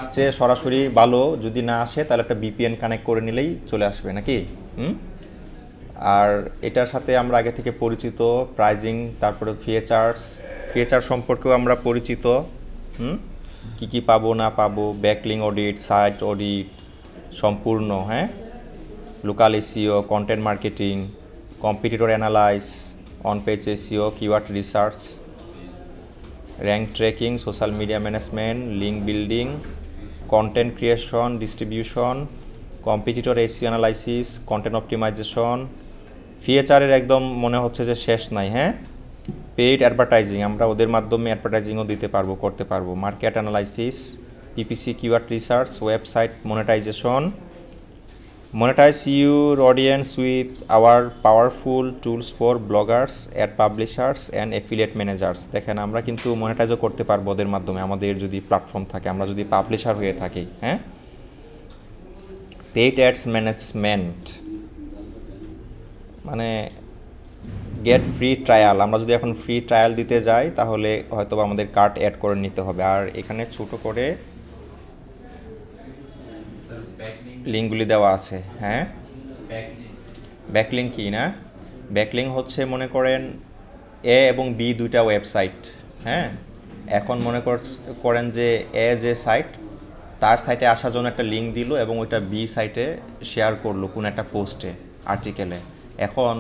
আসছে সরাসরি ভালো, যদি না আসে তাহলে একটা বিপিএন কানেক্ট করে নিলেই চলে আসবে নাকি। আর এটার সাথে আমরা আগে থেকে পরিচিত, প্রাইজিং, তারপরে ফিচার সম্পর্কেও আমরা পরিচিত। কি কি পাবো না পাবো, ব্যাকলিং অডিট, সাইট অডিট সম্পূর্ণ, হ্যাঁ, local SEO, content marketing, competitor analyse, on page SEO, keyword research, rank tracking, social media management, link building, content creation, distribution, competitor SEO analysis, content optimisation. ফিচারের একদম মনে হচ্ছে যে শেষ নাই, হ্যাঁ। পেইড অ্যাডভার্টাইজিং, আমরা ওদের মাধ্যমে অ্যাডভার্টাইজিংও দিতে পারবো, করতে পারবো। Market analysis, PPC, keyword research, website monetisation, monetize your audience with our powerful tools for bloggers, ad publishers and affiliate managers। দেখেন আমরা কিন্তু মনিটাইজও করতে পারবো ওদের মাধ্যমে, আমাদের যদি প্ল্যাটফর্ম থাকে, আমরা যদি পাবলিশার হয়ে থাকি, হ্যাঁ। পেইড অ্যাডস ম্যানেজমেন্ট মানে গেট ফ্রি ট্রায়াল, আমরা যদি এখন ফ্রি ট্রায়াল দিতে যাই তাহলে হয়তো আমাদের কার্ট অ্যাড করে নিতে হবে। আর এখানে ছোট করে লিঙ্কগুলি দেওয়া আছে, হ্যাঁ। ব্যাকলিং কি না, ব্যাকলিং হচ্ছে মনে করেন এ এবং বি দুইটা ওয়েবসাইট, হ্যাঁ। এখন মনে করেন যে এ যে সাইট, তার সাইটে আসার জন্য একটা লিঙ্ক দিল এবং ওইটা বি সাইটে শেয়ার করলো কোনো একটা পোস্টে, আর্টিকেলে। এখন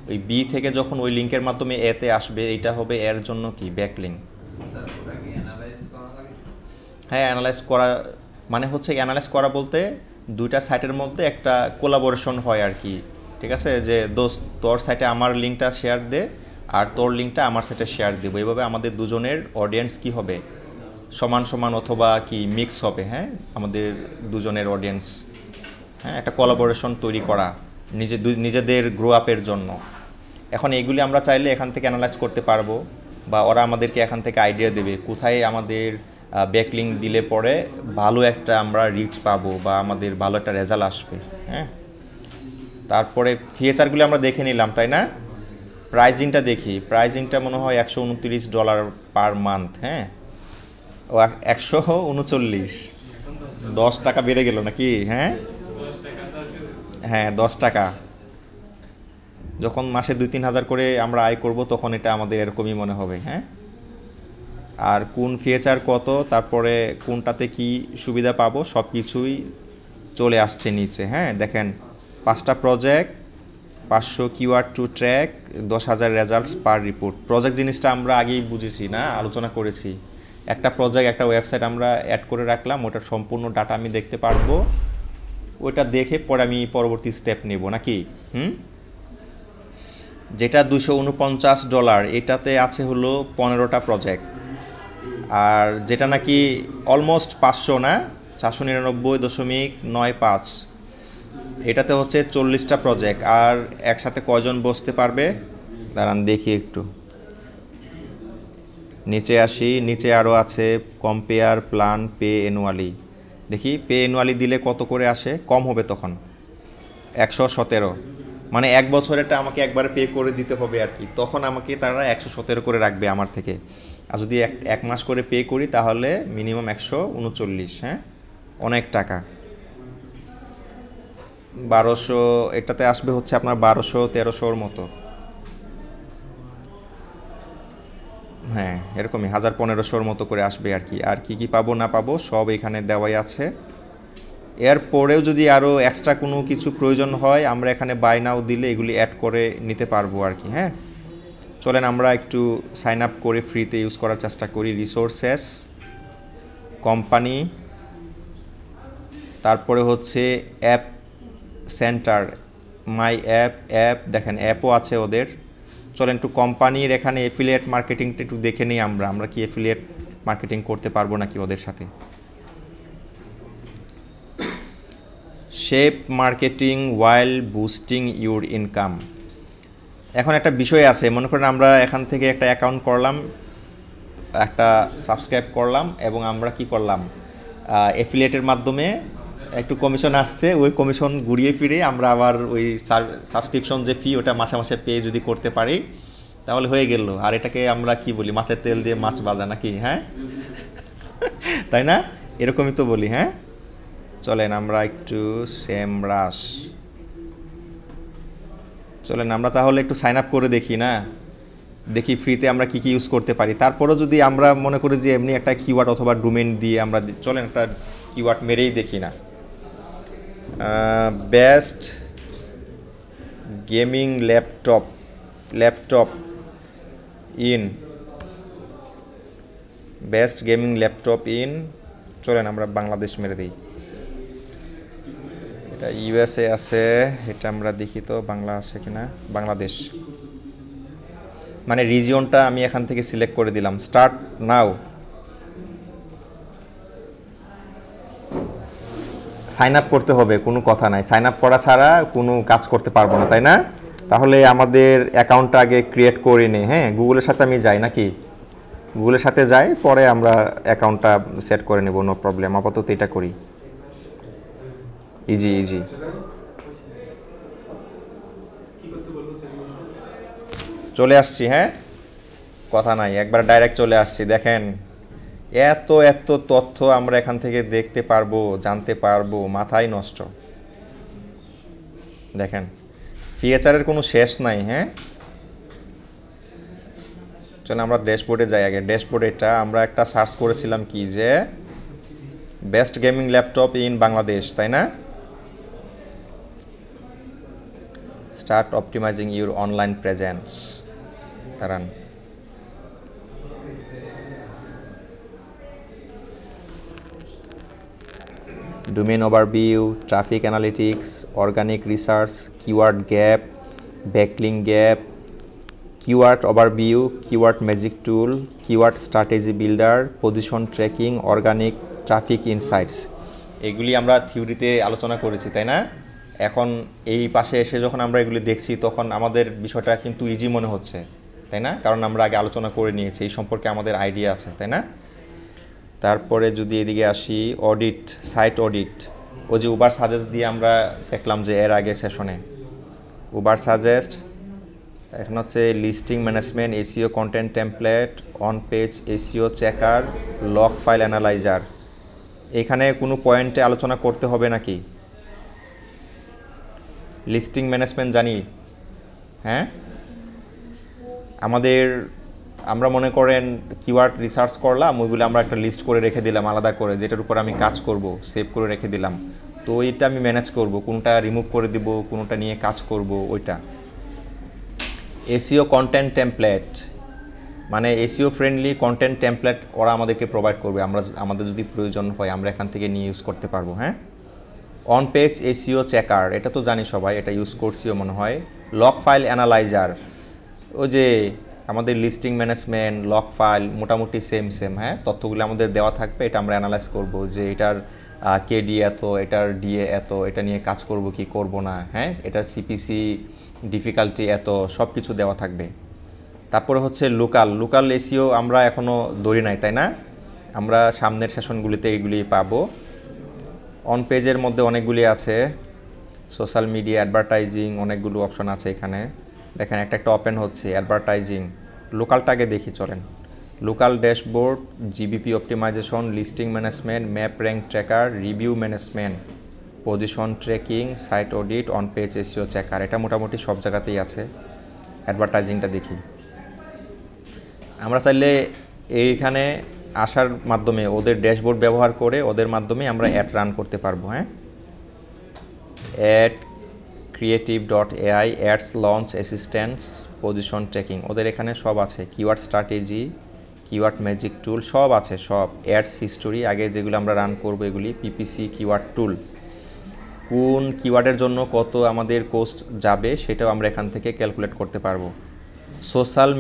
ওই বি থেকে যখন ওই লিঙ্কের মাধ্যমে এতে আসবে, এইটা হবে এর জন্য কি ব্যাকলিং। হ্যাঁ, অ্যানালাইজ করা মানে হচ্ছে অ্যানালাইজ করা বলতে দুইটা সাইটের মধ্যে একটা কোলাবোরেশন হয় আর কি, ঠিক আছে। যে দোস্ত তোর সাইটে আমার লিঙ্কটা শেয়ার দে আর তোর লিঙ্কটা আমার সাইটে শেয়ার দেবো, এইভাবে আমাদের দুজনের অডিয়েন্স কি হবে, সমান সমান অথবা কি মিক্স হবে, হ্যাঁ, আমাদের দুজনের অডিয়েন্স, হ্যাঁ, একটা কোলাবোরেশন তৈরি করা নিজেদের গ্রো আপের জন্য। এখন এইগুলি আমরা চাইলে এখান থেকে অ্যানালাইজ করতে পারবো, বা ওরা আমাদেরকে এখান থেকে আইডিয়া দেবে কোথায় আমাদের ব্যাকলিং দিলে পরে ভালো একটা আমরা রিচ পাবো বা আমাদের ভালো একটা রেজাল্ট আসবে, হ্যাঁ। তারপরে ফিচারগুলি আমরা দেখে নিলাম, তাই না। প্রাইজিংটা দেখি, প্রাইজিংটা মনে হয় $129 পার মান্থ, হ্যাঁ। ও 139, 10 টাকা বেড়ে গেল নাকি, হ্যাঁ। হ্যাঁ, 10 টাকা। যখন মাসে 2-3 হাজার করে আমরা আয় করব তখন এটা আমাদের এরকমই মনে হবে, হ্যাঁ। আর কোন ফিচার কত, তারপরে কোনটাতে কি সুবিধা পাবো, সব কিছুই চলে আসছে নিচে, হ্যাঁ। দেখেন 5টা project, 500 keyword two track, 10,000 results পার রিপোর্ট। প্রজেক্ট জিনিসটা আমরা আগেই বুঝেছি না, আলোচনা করেছি। একটা প্রজেক্ট, একটা ওয়েবসাইট আমরা অ্যাড করে রাখলাম, ওটার সম্পূর্ণ ডাটা আমি দেখতে পারবো, ওইটা দেখে পরে আমি পরবর্তী স্টেপ নেব নাকি। যেটা $249, এটাতে আছে হলো 15টা প্রজেক্ট। আর যেটা নাকি অলমোস্ট 500 না, 499.95, এটাতে হচ্ছে 40টা প্রজেক্ট। আর একসাথে কয়জন বসতে পারবে, দাঁড়ান দেখি একটু, নিচে আসি, নিচে আরও আছে কম্পেয়ার, প্ল্যান, পে অ্যানুয়ালি। দেখি পে অ্যানুয়ালি দিলে কত করে আসে, কম হবে তখন 117, মানে 1 বছরেরটা আমাকে একবারে পে করে দিতে হবে আর কি, তখন আমাকে তারা 117 করে রাখবে আমার থেকে। আর যদি এক মাস করে পে করি তাহলে মিনিমাম 139, হ্যাঁ, অনেক টাকা। 1200, এটাতে আসবে হচ্ছে আপনার 1200-1300 মতো, হ্যাঁ, এরকমই 1000-1500 মতো করে আসবে আর কি। আর কি কি পাবো না পাবো সব এখানে দেওয়াই আছে। এরপরেও যদি আরও এক্সট্রা কোনো কিছু প্রয়োজন হয় আমরা এখানে বাই নাও দিলে এগুলি অ্যাড করে নিতে পারবো আর কি, হ্যাঁ। চলেন আমরা একটু সাইন আপ করে ফ্রিতে ইউজ করার চেষ্টা করি। রিসোর্সেস, কোম্পানি, তারপরে হচ্ছে অ্যাপ সেন্টার, মাই অ্যাপ, দেখেন অ্যাপও আছে ওদের। চলেন একটু কোম্পানির এখানে এফিলিয়েট মার্কেটিংটা একটু দেখে নিই, আমরা কি এফিলিয়েট মার্কেটিং করতে পারবো নাকি ওদের সাথে। Shape marketing while boosting your income. এখন একটা বিষয় আছে, মনে করেন আমরা এখান থেকে একটা অ্যাকাউন্ট করলাম, একটা সাবস্ক্রাইব করলাম এবং আমরা কি করলাম, এফিলিয়েটের মাধ্যমে একটু কমিশন আসছে, ওই কমিশন ঘুরিয়ে ফিরে আমরা আবার ওই সাবস্ক্রিপশন যে ফি ওটা মাসে মাসে পে যদি করতে পারি তাহলে হয়ে গেল। আর এটাকে আমরা কি বলি, মাছের তেল দিয়ে মাছ ভাজা নাকি, হ্যাঁ। তাই না, এরকমই তো বলি, হ্যাঁ। চলেন আমরা একটু সেমরাস, চলেন আমরা তাহলে একটু সাইন আপ করে দেখি না, দেখি ফ্রিতে আমরা কি কি ইউজ করতে পারি। তারপরও যদি আমরা মনে করি যে এমনি একটা কিওয়ার্ড অথবা ডোমেইন দিয়ে আমরা চলেন একটা কিওয়ার্ড মেরেই দেখি না। Best gaming laptop in, best gaming laptop in, চলেন আমরা বাংলাদেশ মেরে দিই। এটা ইউএসএ আছে, এটা আমরা দেখি তো বাংলা আছে কিনা। বাংলাদেশ মানে রিজিয়নটা আমি এখান থেকে সিলেক্ট করে দিলাম। Start now. সাইন আপ করতে হবে, কোনো কথা নাই, সাইন আপ করা ছাড়া কোনো কাজ করতে পারবো না, তাই না? তাহলে আমাদের অ্যাকাউন্টটা আগে ক্রিয়েট করে নিই। হ্যাঁ, গুগলের সাথে আমি যাই নাকি, গুগলের সাথে যাই, পরে আমরা অ্যাকাউন্টটা সেট করে নেব, নো প্রবলেম। আপাতত এটা করি, ইজি। চলে আসছি, হ্যাঁ, কথা নাই, একবার ডাইরেক্ট চলে আসছি। দেখেন এত তথ্য আমরা এখান থেকে দেখতে পারবো, জানতে পারবো, মাথায় নষ্ট। দেখেন ফিচারের কোনো শেষ নাই। হ্যাঁ, চলো আমরা ড্যাশবোর্ডে যাই আগে। ড্যাশবোর্ডে এটা আমরা একটা সার্চ করেছিলাম কি, যে best gaming laptop in Bangladesh, তাই না? Start optimising your online presence. দাঁড়ান, domain overview, traffic analytics, organic research, keyword gap, backlink gap, keyword overview, keyword magic tool, keyword strategy builder, position tracking, organic traffic insights. এগুলি আমরা থিওরিতে আলোচনা করেছি, তাই না? এখন এই পাশে এসে যখন আমরা এগুলি দেখছি তখন আমাদের বিষয়টা কিন্তু ইজি মনে হচ্ছে, তাই না? কারণ আমরা আগে আলোচনা করে নিয়েছি, এই সম্পর্কে আমাদের আইডিয়া আছে, তাই না? তারপরে যদি এদিকে আসি, অডিট, সাইট অডিট, ওই যে উবার সাজেস্ট দিয়ে আমরা দেখলাম যে এর আগে সেশনে, উবার সাজেস্ট। এখন হচ্ছে listing management, SEO content template, on page SEO checker, log file analyser. এখানে কোনো পয়েন্টে আলোচনা করতে হবে নাকি? লিস্টিং ম্যানেজমেন্ট জানি, হ্যাঁ। আমরা মনে করেন কিওয়ার্ড রিসার্চ করলাম, ওইগুলো আমরা একটা লিস্ট করে রেখে দিলাম আলাদা করে, যেটার উপর আমি কাজ করব, সেভ করে রেখে দিলাম। তো ওইটা আমি ম্যানেজ করব, কোনটা রিমুভ করে দিব, কোনটা নিয়ে কাজ করব, ওইটা। এসইও কন্টেন্ট টেমপ্লেট মানে এসইও ফ্রেন্ডলি কন্টেন্ট টেমপ্লেট ওরা আমাদেরকে প্রোভাইড করবে, আমাদের যদি প্রয়োজন হয় আমরা এখান থেকে নিয়ে ইউজ করতে পারবো, হ্যাঁ। অন পেজ এসইও চেকার, এটা তো জানি সবাই, এটা ইউজ করছিও মনে হয়। লগ ফাইল অ্যানালাইজার, ওই যে আমাদের লিস্টিং ম্যানেজমেন্ট, লগ ফাইল মোটামুটি সেম, হ্যাঁ। তথ্যগুলো আমাদের দেওয়া থাকবে, এটা আমরা অ্যানালাইজ করব যে এটার কেডি এত, এটার ডিএ এত, এটা নিয়ে কাজ করব কি করব না, হ্যাঁ। এটার সিপিসি ডিফিকাল্টি এত, সব কিছু দেওয়া থাকবে। তারপরে হচ্ছে লোকাল এসইও আমরা এখনও ধরি নাই, তাই না? আমরা সামনের সেশনগুলিতে এগুলি পাবো। অন পেজের মধ্যে অনেকগুলি আছে, সোশ্যাল মিডিয়া, অ্যাডভার্টাইজিং, অনেকগুলো অপশন আছে এখানে। দেখেন একটা ওপেন হচ্ছে অ্যাডভার্টাইজিং। লোকালটাকে দেখি, চলেন। Local dashboard, GBP optimisation, listing management, map rank tracker, review management, position tracking, site audit, on page SEO checker. এটা মোটামুটি সব জায়গাতেই আছে। অ্যাডভার্টাইজিংটা দেখি। আমরা চাইলে এইখানে আসার মাধ্যমে ওদের ড্যাশবোর্ড ব্যবহার করে ওদের মাধ্যমে আমরা অ্যাড রান করতে পারবো, হ্যাঁ। Ad creative.ai, ads launch assistance, position tracking, ওদের এখানে সব আছে। Keyword strategy, keyword magic tool, সব আছে, সব। অ্যাডস হিস্টোরি, আগে যেগুলো আমরা রান করবো এগুলি। পিপিসি কিওয়ার্ড টুল, কোন কিওয়ার্ডের জন্য কত আমাদের কোস্ট যাবে সেটাও আমরা এখান থেকে ক্যালকুলেট করতে পারবো। সোশ্যাল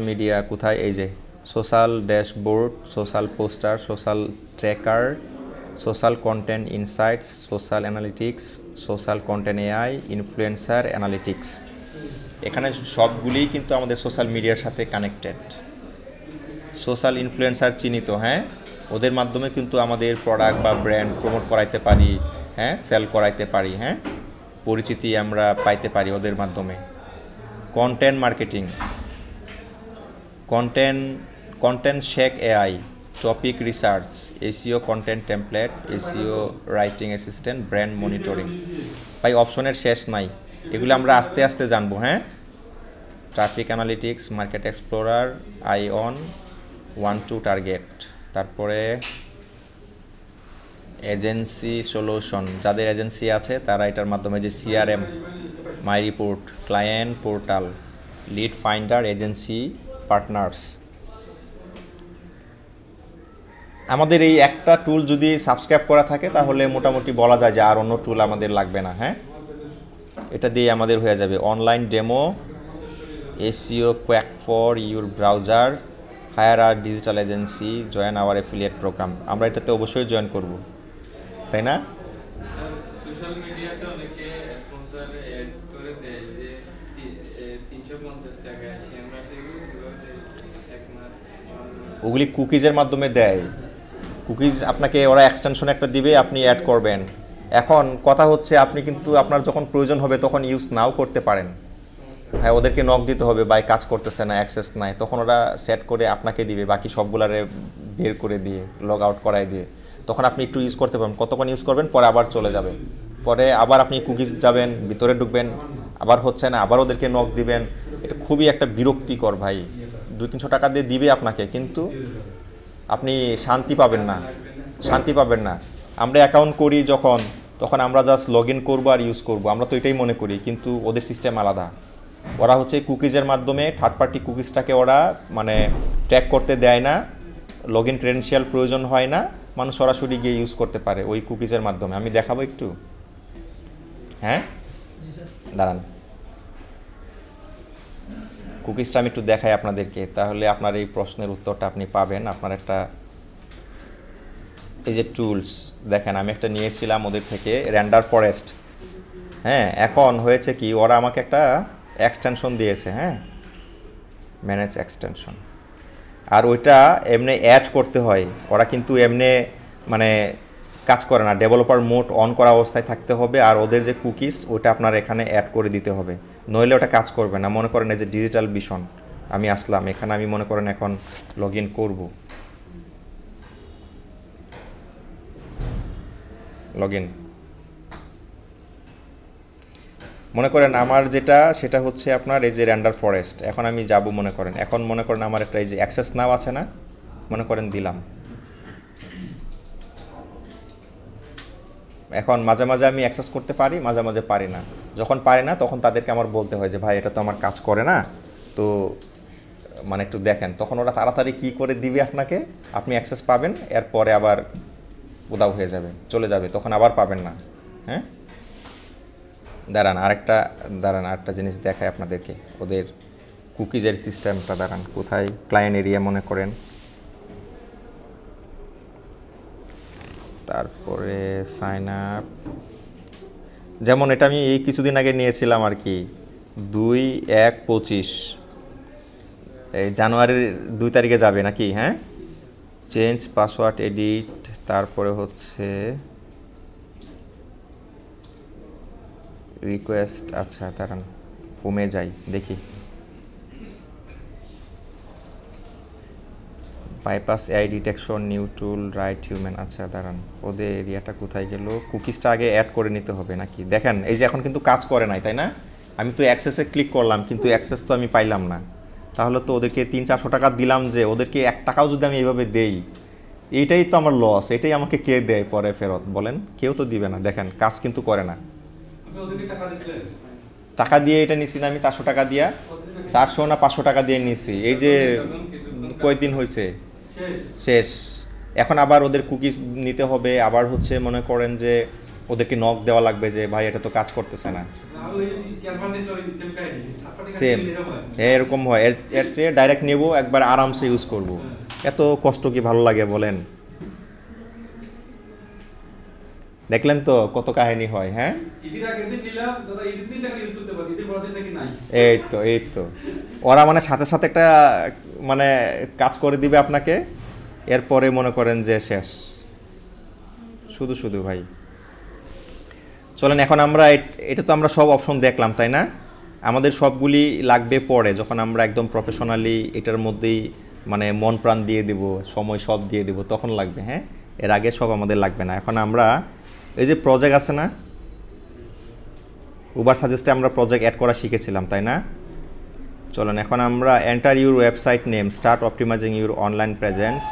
মিডিয়া কোথায়? এই যে social dashboard, social poster, social tracker, social content insights, social analytics, social content AI, influencer analytics. এখানে সবগুলি কিন্তু আমাদের সোশ্যাল মিডিয়ার সাথে কানেক্টেড। সোশ্যাল ইনফ্লুয়েন্সার চিহ্নিত, হ্যাঁ। ওদের মাধ্যমে কিন্তু আমাদের প্রোডাক্ট বা ব্র্যান্ড প্রমোট করাইতে পারি, হ্যাঁ, সেল করাইতে পারি, হ্যাঁ, পরিচিতি আমরা পাইতে পারি ওদের মাধ্যমে। Content marketing, content shake AI, topic research, SEO content template, SEO writing assistant, brand monitoring. ভাই অপশনের শেষ নাই, এগুলো আমরা আস্তে আস্তে জানবো। হ্যাঁ, traffic analytics, market explorer, EyeOn 1-2 target, তারপরে এজেন্সি সলিউশন, যাদের এজেন্সি আছে তারা এটার মাধ্যমে যে CRM, my report, client portal, lead finder, agency partners. আমাদের এই একটা টুল যদি সাবস্ক্রাইব করা থাকে তাহলে মোটামুটি বলা যায় যে আর অন্য টুল আমাদের লাগবে না। হ্যাঁ, এটা দিয়ে আমাদের হয়ে যাবে। Online demo, SEO quake for your browser, hire আর digital agency, join our affiliate program. আমরা এটাতে অবশ্যই জয়েন করব, তাই না? সোশ্যাল মিডিয়াতে অনেকে স্পন্সর এড করে দেয় যে 350 টাকা আমরা সেগুলো এক মাস ওগুলি কুকিজের মাধ্যমে দেয়। কুকিজ আপনাকে ওরা এক্সটেনশন একটা দিবে, আপনি অ্যাড করবেন। এখন কথা হচ্ছে আপনি কিন্তু আপনার যখন প্রয়োজন হবে তখন ইউজ নাও করতে পারেন। হ্যাঁ, ওদেরকে নক দিতে হবে, বাই কাজ করতেছে না, অ্যাক্সেস নাই, তখন ওরা সেট করে আপনাকে দিবে, বাকি সবগুলারে বের করে দিয়ে লগ আউট করাই দিয়ে তখন আপনি একটু ইউজ করতে পারবেন। কতক্ষণ ইউজ করবেন, পরে আবার চলে যাবে, পরে আবার আপনি কুকিজ যাবেন, ভিতরে ঢুকবেন, আবার হচ্ছে না, আবার ওদেরকে নক দিবেন। এটা খুবই একটা বিরক্তিকর ভাই। 200-300 টাকা দিয়ে দিবে আপনাকে, কিন্তু আপনি শান্তি পাবেন না, শান্তি পাবেন না। আমরা অ্যাকাউন্ট করি যখন, তখন আমরা জাস্ট লগ ইন করবো আর ইউজ করবো, আমরা তো এটাই মনে করি, কিন্তু ওদের সিস্টেম আলাদা। ওরা হচ্ছে কুকিজের মাধ্যমে থার্ড পার্টি কুকিজটাকে ওরা মানে ট্র্যাক করতে দেয় না, লগ ইন ক্রেডেনশিয়াল প্রয়োজন হয় না, মানুষ সরাসরি গিয়ে ইউজ করতে পারে ওই কুকিজের মাধ্যমে। আমি দেখাবো একটু। হ্যাঁ, দাঁড়ান, কুকিজটা আমি একটু দেখাই আপনাদেরকে, তাহলে আপনার এই প্রশ্নের উত্তরটা আপনি পাবেন। আপনার একটা এই যে টুলস দেখেন, আমি একটা নিয়েছিলাম ওদের থেকে, রেন্ডার ফরেস্ট। হ্যাঁ, এখন হয়েছে কি, ওরা আমাকে একটা এক্সটেনশন দিয়েছে। হ্যাঁ, ম্যানেজ এক্সটেনশন, আর ওইটা এমনি অ্যাড করতে হয়। ওরা কিন্তু এমনি মানে কাজ করে না, ডেভেলপার মোড অন করা অবস্থায় থাকতে হবে, আর ওদের যে কুকিজ ওটা আপনার এখানে অ্যাড করে দিতে হবে, নইলে ওটা কাজ করবে না। মনে করেন এই যে ডিজিটাল ভিশন, আমি আসলাম এখানে, আমি মনে করেন এখন লগ ইন করবো, লগ ইন, মনে করেন আমার যেটা সেটা হচ্ছে আপনার এই যে রেন্ডার ফরেস্ট। এখন আমি যাব, মনে করেন এখন মনে করেন আমার একটা এই যে অ্যাক্সেস নাও আছে না, মনে করেন দিলাম। এখন মাঝে মাঝে আমি অ্যাক্সেস করতে পারি, মাঝে মাঝে পারি না। যখন পারি না তখন তাদেরকে আমার বলতে হয় যে ভাই এটা তো আমার কাজ করে না, তো মানে একটু দেখেন। তখন ওরা তাড়াতাড়ি কী করে দিবে আপনাকে, আপনি অ্যাক্সেস পাবেন, এরপরে আবার উদাও হয়ে যাবে, চলে যাবে, তখন আবার পাবেন না। হ্যাঁ, দাঁড়ান আরেকটা জিনিস দেখায় আপনাদেরকে, ওদের কুকিজের সিস্টেমটা। দাঁড়ান, কোথায়, ক্লায়েন্ট এরিয়া মনে করেন, তারপরে সাইন আপ। যেমন এটা আমি এই কিছুদিন আগে নিয়েছিলাম আর কি, 2/1/25, এই জানুয়ারির 2 তারিখে যাবে নাকি। হ্যাঁ, চেঞ্জ পাসওয়ার্ড এডিট, তারপরে হচ্ছে রিকোয়েস্ট। আচ্ছা দাঁড়ান, হোমে যাই দেখি, বাইপাস এআই ডিটেকশন, নিউ টুল, রাইট হিউম্যান। আচ্ছা দাঁড়ান, ওদের এরিয়াটা কোথায় গেল, কুকিজটা আগে অ্যাড করে নিতে হবে নাকি। দেখেন এই যে এখন কিন্তু কাজ করে নাই, তাই না? আমি তো অ্যাক্সেসে ক্লিক করলাম, কিন্তু অ্যাক্সেস তো আমি পাইলাম না। তাহলে তো ওদেরকে 300-400 টাকা দিলাম, যে ওদেরকে 1 টাকাও যদি আমি এইভাবে দেই, এইটাই তো আমার লস। এটাই আমাকে কে দেয় পরে ফেরত, বলেন? কেউ তো দিবে না। দেখেন কাজ কিন্তু করে না। টাকা দিয়ে এটা নিছি না আমি, 400 টাকা দিয়া, 400 না 500 টাকা দিয়ে নিছি। এই যে কয়েকদিন হয়েছে, শেষ। এখন আবার ওদের কুকিজ নিতে হবে, আবার হচ্ছে মনে করেন যে ওদেরকে নক দেওয়া লাগবে যে ভাই এটা তো কাজ করতেছে না। সেম, এরকম হয়। এর চেয়ে ডাইরেক্ট নেব, একবার আরামসে ইউজ করব। এত কষ্ট কি ভালো লাগে বলেন? দেখলেন তো কত কাহিনী হয়। হ্যাঁ, এই তো ওরা মানে সাথে সাথে একটা মানে কাজ করে দিবে আপনাকে, এরপরে মনে করেন যে শেষ, শুধু শুধু ভাই। চলেন এখন আমরা এটা তো আমরা সব অপশন দেখলাম, তাই না? আমাদের সবগুলি লাগবে পরে, যখন আমরা একদম প্রফেশনালি এটার মধ্যেই মানে মন প্রাণ দিয়ে দেব, সময় সব দিয়ে দেব, তখন লাগবে। হ্যাঁ, এর আগে সব আমাদের লাগবে না। এখন আমরা এই যে প্রজেক্ট আছে না, উবার সাজেস্টে আমরা প্রজেক্ট অ্যাড করা শিখেছিলাম, তাই না? চলেন এখন আমরা enter your website name, start optimising your online presence,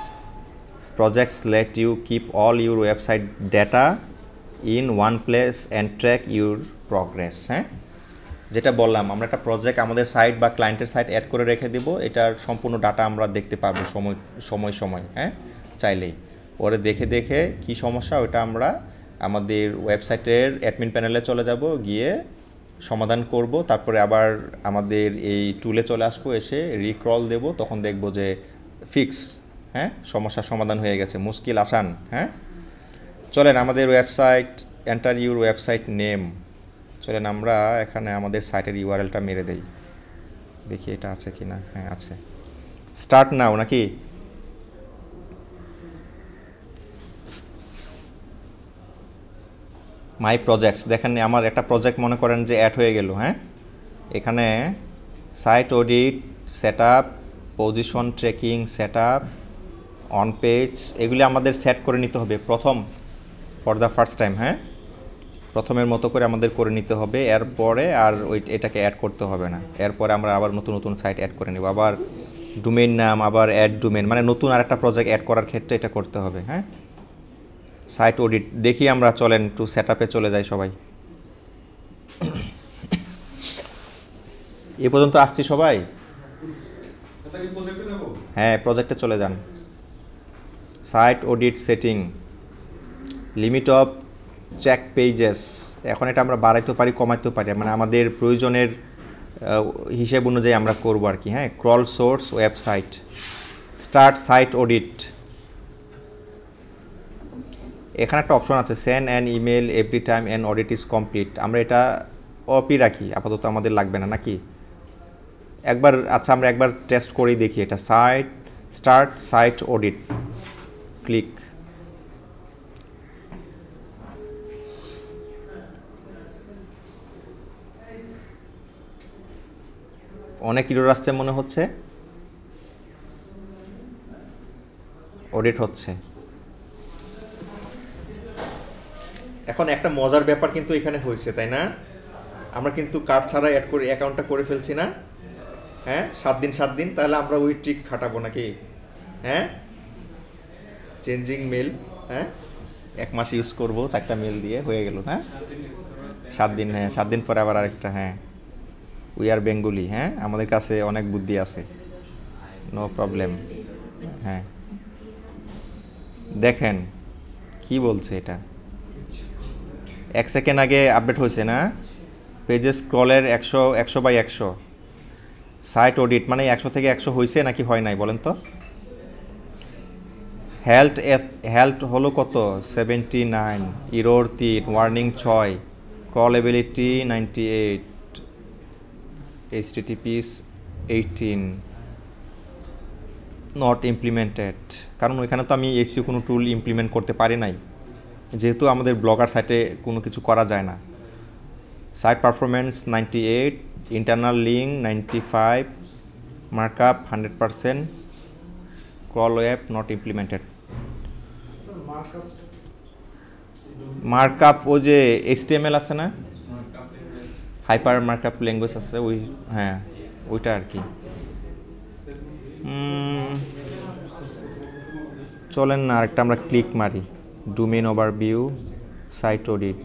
projects let you keep all your website data in one place and track your progress. হ্যাঁ, যেটা বললাম, আমরা একটা প্রজেক্ট আমাদের সাইট বা ক্লায়েন্টের সাইট অ্যাড করে রেখে দেব, এটার সম্পূর্ণ ডাটা আমরা দেখতে পাবো সময়। হ্যাঁ, চাইলেই পরে দেখে দেখে কি সমস্যা ওটা আমরা আমাদের ওয়েবসাইটের অ্যাডমিন প্যানেলে চলে যাব, গিয়ে সমাধান করব, তারপরে আবার আমাদের এই টুলে চলে আসবো, এসে রিক্রল দেব, তখন দেখব যে ফিক্স। হ্যাঁ, সমস্যার সমাধান হয়ে গেছে, মুশকিল আসান। হ্যাঁ, চলেন আমাদের website, enter your website name, চলেন আমরা এখানে আমাদের সাইটের ইউআরএলটা মেরে দেই, দেখি এটা আছে কি না। হ্যাঁ আছে, স্টার্ট নাও নাকি? মাই প্রজেক্টস, দেখেন আমার একটা প্রজেক্ট মনে করেন যে অ্যাড হয়ে গেল। হ্যাঁ, এখানে site audit, set up, position tracking, set up, on page, এগুলি আমাদের সেট করে নিতে হবে প্রথম, ফর দ্য ফার্স্ট টাইম। হ্যাঁ, প্রথমের মতো করে আমাদের করে নিতে হবে, এরপরে আর এটাকে অ্যাড করতে হবে না। এরপরে আমরা আবার নতুন নতুন সাইট অ্যাড করে নেব, আবার ডোমেইন নাম, আবার অ্যাড ডোমেইন, মানে নতুন আরেকটা প্রজেক্ট অ্যাড করার ক্ষেত্রে এটা করতে হবে। হ্যাঁ, সাইট অডিট দেখি আমরা, চলেন একটু সেট আপে চলে যাই সবাই। এ পর্যন্ত আসছি সবাই? হ্যাঁ, প্রজেক্টে চলে যান। Site audit setting, limit of check pages, এখন এটা আমরা বাড়াইতে পারি কমাইতে পারি, মানে আমাদের প্রয়োজনের হিসেব অনুযায়ী আমরা করবো আর কি। হ্যাঁ, crawl source website, start site audit, এখানে একটা অপশন আছে send an email every time an audit is complete, আমরা এটা অফই রাখি, আপাতত আমাদের লাগবে না নাকি একবার। আচ্ছা, আমরা একবার টেস্ট করেই দেখি এটা। Start site audit, click. অনেক এরর আসছে মনে হচ্ছে, অডিট হচ্ছে। এখন একটা মজার ব্যাপার কিন্তু এখানে হয়েছে, তাই না? আমরা কিন্তু কার্ড ছাড়া অ্যাড করে অ্যাকাউন্টটা করে ফেলছি না? হ্যাঁ, 7 দিন, তাহলে আমরা ওই ট্রিক খাটাবো নাকি? হ্যাঁ, চেঞ্জিং মেল, হ্যাঁ 1 মাস ইউজ করবো, 4টা মেল দিয়ে হয়ে গেল। হ্যাঁ, 7 দিন, হ্যাঁ 7 দিন পরে আবার আরেকটা। হ্যাঁ, উই আর বেঙ্গলি, হ্যাঁ আমাদের কাছে অনেক বুদ্ধি আছে, নো প্রবলেম। হ্যাঁ, দেখেন কি বলছে এটা, 1 সেকেন্ড আগে আপডেট হয়েছে না? পেজেস স্ক্রলের 100/100, সাইট অডিট মানে 100 থেকে 100 হয়েছে নাকি হয় নাই বলেন তো? হেল্থ হলো কত? 79, error 3, warning 6, ক্রলেবিলিটি 98, HTTPs 18, not implemented, কারণ ওইখানে তো আমি এসইও কোনো টুল ইমপ্লিমেন্ট করতে পারি নাই, যেহেতু আমাদের ব্লগার সাইটে কোনো কিছু করা যায় না। Site performance 98, internal link 95, markup 100%, crawl web not implemented. Markup ওই যে HTML আছে না, হাইপার মার্কআপ ল্যাঙ্গুয়েজ আছে ওই, হ্যাঁ ওইটা আর কি। চলেন না আরেকটা আমরা ক্লিক মারি, ডোমেইন ওভারভিউ, সাইট অডিট,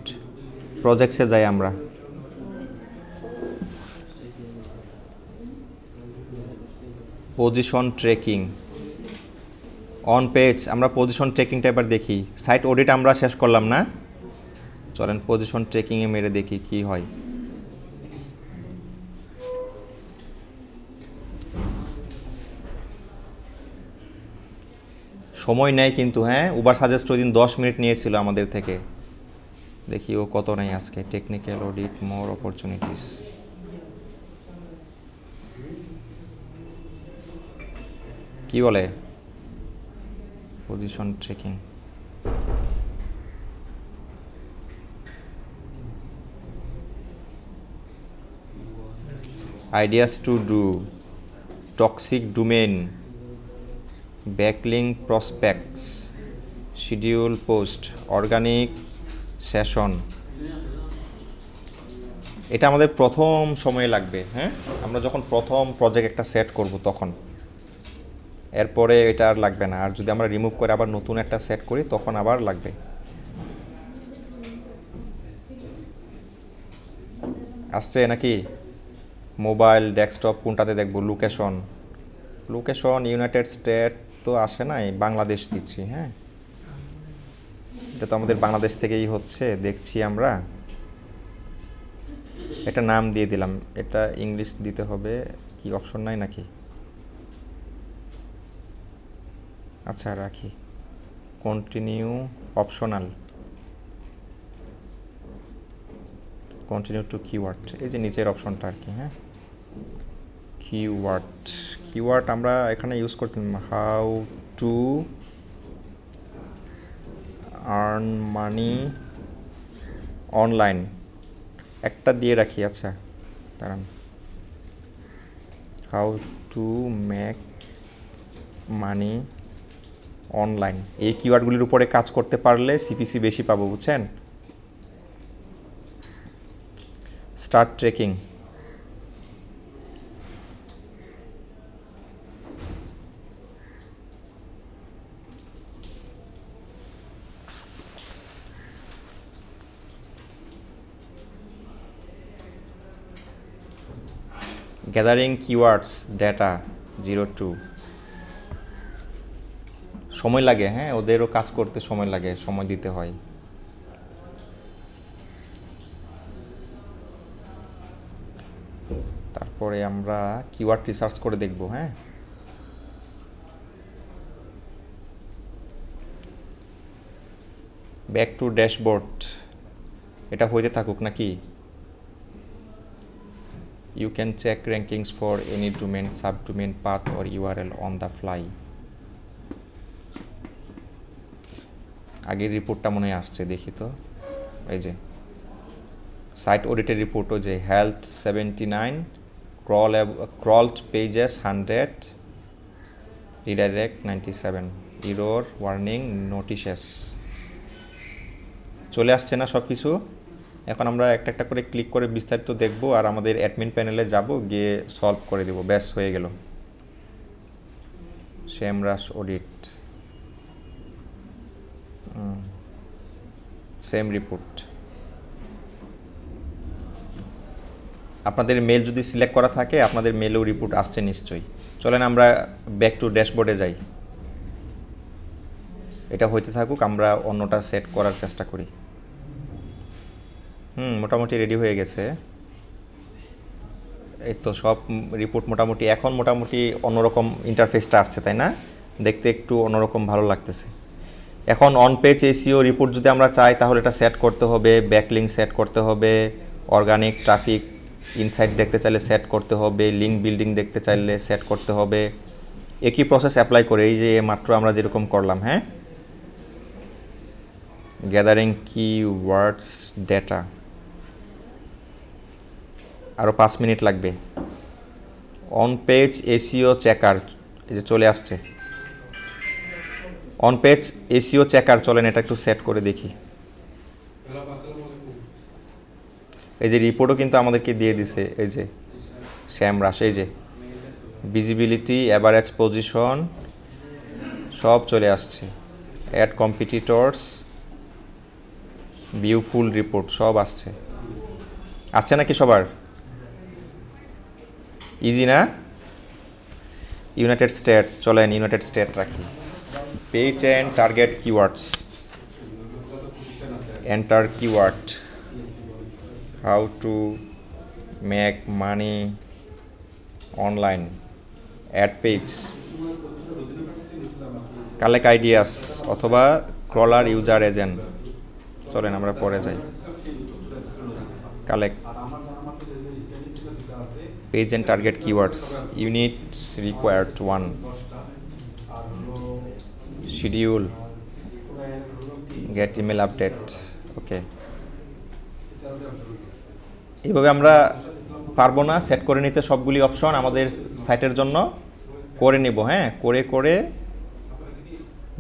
প্রজেক্টসে যাই আমরা। পজিশন ট্র্যাকিং, অন পেজ, আমরা পজিশন ট্র্যাকিংটা এবার দেখি। সাইট অডিট আমরা শেষ করলাম না, চলেন পজিশন ট্র্যাকিংয়ে মেরে দেখি কি হয়। সময় নেয় কিন্তু, হ্যাঁ উবার সাজেস্ট ওই দিন 10 মিনিট নিয়েছিল আমাদের থেকে, দেখি ও কত নেই আজকে। টেকনিক্যাল অডিট, মোর অপরচুনিটিস, কি বলে position tracking, ideas to do, toxic domain, backlink prospects, schedule post, organic session. এটা আমাদের প্রথম সময় লাগবে, হ্যাঁ, আমরা যখন প্রথম প্রজেক্ট একটা সেট করব তখন। এরপরে এটা আর লাগবে না। আর যদি আমরা রিমুভ করে আবার নতুন একটা সেট করি তখন আবার লাগবে। আসছে নাকি? মোবাইল, ডেস্কটপ কোনটাতে দেখবো? লোকেশন, লোকেশন ইউনাইটেড স্টেট তো আসে নাই, বাংলাদেশ দিচ্ছি। হ্যাঁ, এটা তো আমাদের বাংলাদেশ থেকেই হচ্ছে, দেখছি আমরা। এটা নাম দিয়ে দিলাম, এটা ইংলিশ দিতে হবে। কি অপশন নাই নাকি? আচ্ছা রাখি, continue optional, continue to keyword, এই যে নিচের অপশনটা আর কি। হ্যাঁ, কিওয়ার্ড, কিওয়ার্ড আমরা এখানে ইউজ করছিলাম how to earn money online, একটা দিয়ে রাখি। আচ্ছা দাঁড়ান, how to make money online. এই কিওয়ার্ডগুলির উপরে কাজ করতে পারলে সিপিসি বেশি পাবো, বুঝছেন? Start trekking, gathering keywords data 02। সময় লাগে, হ্যাঁ, ওদেরও কাজ করতে সময় লাগে, সময় দিতে হয়। তারপরে আমরা কিওয়ার্ড রিসার্চ করে দেখব। হ্যাঁ, ব্যাক টু ড্যাশবোর্ড, এটা হইতে থাকুক নাকি? You can check rankings for any domain, subdomain, path or URL on the fly. আগের রিপোর্টটা মনে হয় আসছে, দেখি তো। এই যে সাইট অডিটের রিপোর্ট, ও যে health 79, crawled pages 100, redirect 97, error warning notices. চলে আসছে না সব কিছু? এখন আমরা একটা একটা করে ক্লিক করে বিস্তারিত দেখব, আর আমাদের অ্যাডমিন প্যানেলে যাব, গিয়ে সলভ করে দেব। ব্যাস হয়ে গেল। সেমরাশ অডিট, সেম রিপোর্ট। আপনাদের মেল যদি সিলেক্ট করা থাকে, আপনাদের মেলেও রিপোর্ট আসছে নিশ্চয়ই। চলেন আমরা ব্যাক টু ড্যাশবোর্ডে যাই। এটা হইতে থাকুক, আমরা অন্যটা সেট করার চেষ্টা করি। মোটামুটি রেডি হয়ে গেছে। এই তো সব রিপোর্ট মোটামুটি, এখন মোটামুটি অন্যরকম ইন্টারফেসটা আসছে, তাই না? দেখতে একটু অন্যরকম ভালো লাগতেছে। এখন অন পেজ এসইও রিপোর্ট যদি আমরা চাই তাহলে এটা সেট করতে হবে, ব্যাকলিঙ্ক সেট করতে হবে, অর্গানিক ট্রাফিক ইনসাইট দেখতে চাইলে সেট করতে হবে, লিঙ্ক বিল্ডিং দেখতে চাইলে সেট করতে হবে। একই প্রসেস অ্যাপ্লাই করে, এই যে মাত্র আমরা যেরকম করলাম। হ্যাঁ, গ্যাদারিং কিওয়ার্ডস ডেটা, আরও 5 মিনিট লাগবে। অন পেজ এসইও চেকার, এই যে চলে আসছে অন পেজ এসইও চেকার। চলেন এটা একটু সেট করে দেখি। এই যে রিপোর্টও কিন্তু আমাদেরকে দিয়ে দিছে, এই যে সেমরাশ, এই যে ভিজিবিলিটি, অ্যাভারেজ পজিশন সব চলে আসছে। Add competitors, view full report সব আসছে। আসছে নাকি সবার? ইজি না? ইউনাইটেড স্টেট, চলেন ইউনাইটেড স্টেট রাখি। Page and target keywords, enter keyword, how to make money online, add page, collect ideas অথবা ক্রলার ইউজার এজেন্ট। চলেন আমরা পরে যাই। Collect page and target keywords, units required 1, schedule, get email update. ওকে, এইভাবে আমরা পারবো না সেট করে নিতে সবগুলি অপশন আমাদের সাইটের জন্য, করে নিব। হ্যাঁ, করে করে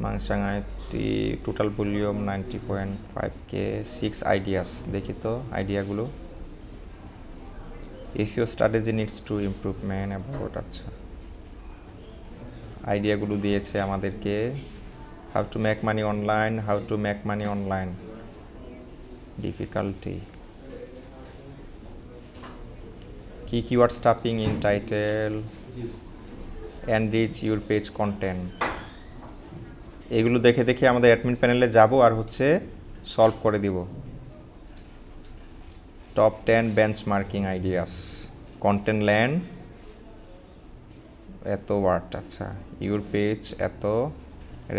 মাংসাঙাইটি টোটাল ভলিউম 90.5K 6 আইডিয়াস দেখি তো আইডিয়াগুলো SEO strategy needs to improvement about আচ্ছা আইডিয়াগুলো দিয়েছে আমাদেরকে how to make money online difficulty কি keyword stuffing in title enrich your page content এগুলো দেখে দেখে আমাদের অ্যাডমিন প্যানেলে যাব আর হচ্ছে সলভ করে দিব top 10 benchmarking ideas content land এত ওয়ার্ড আচ্ছা ইউর পেজ এত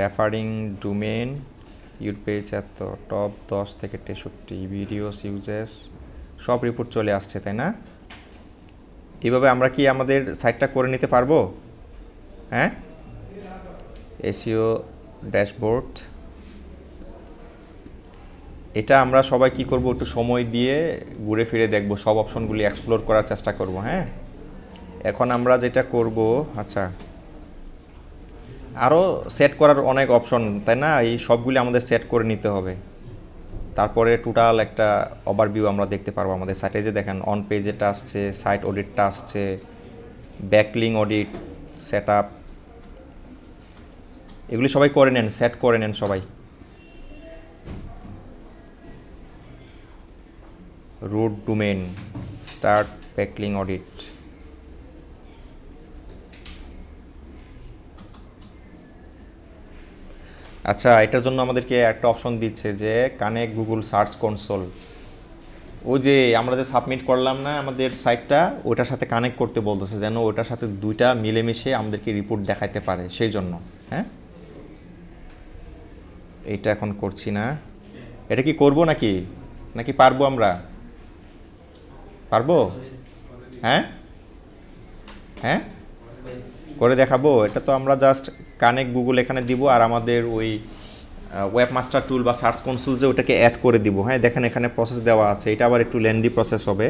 রেফারিং ডোমেন ইউর পেজ এত টপ 10 থেকে 63 ভিডিওস ইউজেস সব রিপোর্ট চলে আসছে তাই না এইভাবে আমরা কি আমাদের সাইটটা করে নিতে পারবো হ্যাঁ এসইও ড্যাশবোর্ড এটা আমরা সবাই কি করব একটু সময় দিয়ে ঘুরে ফিরে দেখব সব অপশনগুলি এক্সপ্লোর করার চেষ্টা করব হ্যাঁ এখন আমরা যেটা করব আচ্ছা আরও সেট করার অনেক অপশন তাই না এই সবগুলি আমাদের সেট করে নিতে হবে তারপরে টোটাল একটা ওভারভিউ আমরা দেখতে পারবো আমাদের সাইটে যে দেখেন অন পেজেটা আসছে সাইট অডিটটা আসছে ব্যাকলিং অডিট সেটআপ এগুলি সবাই করে নেন সেট করে নেন সবাই root domain start backlink audit আচ্ছা এটার জন্য আমাদেরকে একটা অপশন দিচ্ছে যে কানেক্ট গুগল সার্চ কনসোল ওই যে আমরা যে সাবমিট করলাম না আমাদের সাইটটা ওটার সাথে কানেক্ট করতে বলতেছে যেন ওটার সাথে দুইটা মিলেমিশে আমাদেরকে রিপোর্ট দেখাইতে পারে সেই জন্য হ্যাঁ এইটা এখন করছি না এটা কি করব নাকি পারবো আমরা পারবো হ্যাঁ হ্যাঁ করে দেখাবো এটা তো আমরা জাস্ট কানেক্ট গুগল এখানে দিব আর আমাদের ওই ওয়েবমাস্টার টুল বা সার্চ কনসোল যে ওটাকে অ্যাড করে দিব হ্যাঁ দেখেন এখানে প্রসেস দেওয়া আছে এটা আবার একটু লেন্দি প্রসেস হবে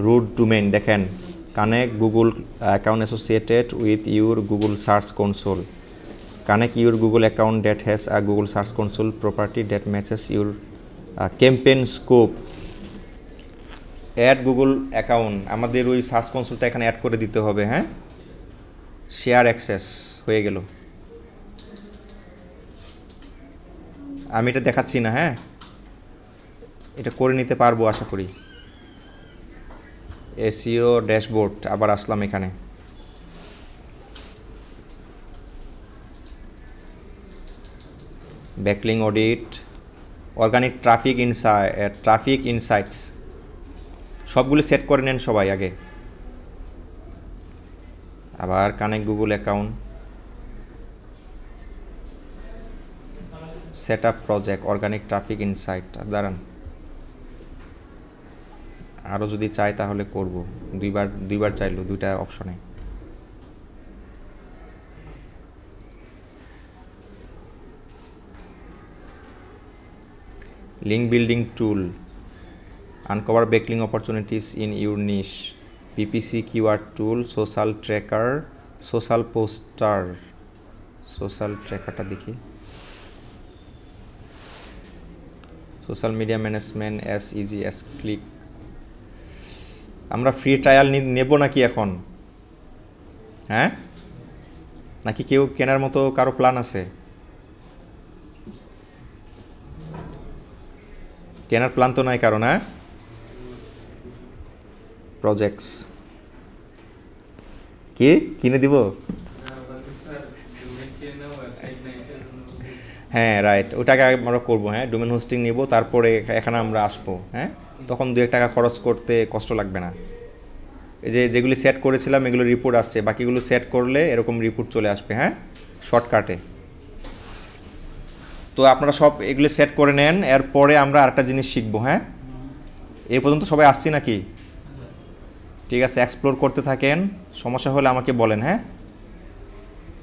রুট ডোমেইন দেখেন connect Google account associated with your Google search console connect your Google account that has a Google search console property that matches your campaign scope add Google account আমাদের ওই search কনসোলটা এখানে add করে দিতে হবে হ্যাঁ share access হয়ে গেল আমি এটা দেখাচ্ছি না হ্যাঁ এটা করে নিতে পারবো আশা করি এসইও ড্যাশবোর্ড আবার আসলাম এখানে backlink audit organic traffic insights সবগুলো সেট করে নেন সবাই আগে আবার connect Google account set up project organic traffic insight দাঁড়ান আরও যদি চাই তাহলে করব দুইবার চাইলো দুইটা অপশনে link building tool uncover backlink opportunities in your niche PPC keyword tool social tracker social poster সোশ্যাল ট্র্যাকারটা দেখি social media management as easy as click আমরা ফ্রি ট্রায়াল নেব নাকি এখন হ্যাঁ নাকি কেউ কেনার মতো কারো প্ল্যান আছে কেনার প্ল্যান তো নাই কারো না প্রজেক্টস কি কিনে দিব হ্যাঁ রাইট ওটাকে আমরা করবো হ্যাঁ ডোমেন হোস্টিং নিব তারপরে এখানে আমরা আসবো হ্যাঁ তখন 2-1 টাকা খরচ করতে কষ্ট লাগবে না এই যে যেগুলি সেট করেছিলাম এগুলো রিপোর্ট আসছে বাকিগুলো সেট করলে এরকম রিপোর্ট চলে আসবে হ্যাঁ শর্টকাটে তো আপনারা সব এগুলো সেট করে নেন এরপরে আমরা আরেকটা জিনিস শিখবো হ্যাঁ এই পর্যন্ত সবাই আসছি নাকি ঠিক আছে এক্সপ্লোর করতে থাকেন সমস্যা হলে আমাকে বলেন হ্যাঁ